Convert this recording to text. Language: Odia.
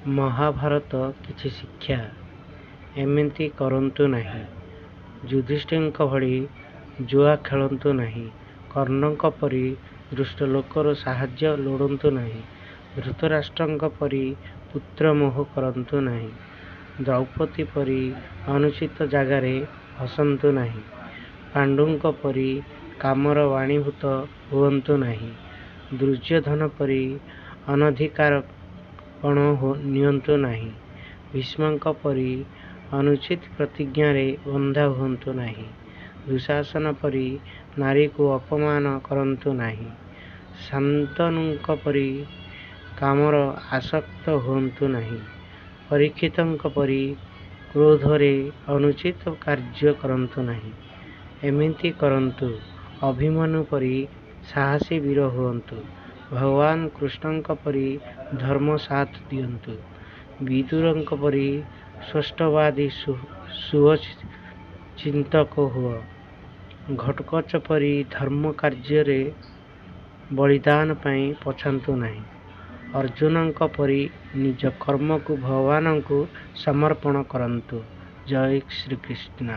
महाभारत କିଛି ଶିକ୍ଷା ଏମିତି କରନ୍ତୁ ନାହିଁ। ଯୁଧିଷ୍ଠିରଙ୍କ ଭଳି ଜୁଆ ଖେଳନ୍ତୁ ନାହିଁ। କର୍ଣ୍ଣଙ୍କ ପରି ଦୁଷ୍ଟ ଲୋକର ସାହାଯ୍ୟ ଲୋଡ଼ନ୍ତୁ ନାହିଁ। ଧୃତରାଷ୍ଟ୍ରଙ୍କ ପରି ପୁତ୍ର ମୋହ କରନ୍ତୁ ନାହିଁ। ଦ୍ରୌପଦୀ ପରି ଅନୁଚିତ ଜାଗାରେ ହସନ୍ତୁ ନାହିଁ। ପାଣ୍ଡୁଙ୍କ ପରି କାମର ବାଣୀଭୂତ ହୁଅନ୍ତୁ ନାହିଁ। ଦୁର୍ଯ୍ୟୋଧନ ପରି ଅନଧିକାର ପଣ ନିଅନ୍ତୁ ନାହିଁ। ଭୀଷ୍ମଙ୍କ ପରି ଅନୁଚିତ ପ୍ରତିଜ୍ଞାରେ ବନ୍ଧା ହୁଅନ୍ତୁ ନାହିଁ। ଦୁଶାସନ ପରି ନାରୀକୁ ଅପମାନ କରନ୍ତୁ ନାହିଁ। ଶାନ୍ତନୁଙ୍କ ପରି କାମର ଆସକ୍ତ ହୁଅନ୍ତୁ ନାହିଁ। ପରୀକ୍ଷିତଙ୍କ ପରି କ୍ରୋଧରେ ଅନୁଚିତ କାର୍ଯ୍ୟ କରନ୍ତୁ ନାହିଁ। ଏମିତି କରନ୍ତୁ, ଅଭିମନ୍ୟୁ ପରି ସାହସୀ ବୀର ହୁଅନ୍ତୁ। ଭଗବାନ କୃଷ୍ଣଙ୍କ ପରି ଧର୍ମ ସାଥ ଦିଅନ୍ତୁ। ବିଦୁରଙ୍କ ପରି ସ୍ପଷ୍ଟବାଦୀ ଶୁଭଚିନ୍ତକ ହୁଅ। ଘଟୋତ୍କଚ ପରି ଧର୍ମ କାର୍ଯ୍ୟରେ ବଳିଦାନ ପାଇଁ ପଛାନ୍ତୁ ନାହିଁ। ଅର୍ଜୁନଙ୍କ ପରି ନିଜ କର୍ମକୁ ଭଗବାନଙ୍କୁ ସମର୍ପଣ କରନ୍ତୁ। ଜୟ ଶ୍ରୀକୃଷ୍ଣ।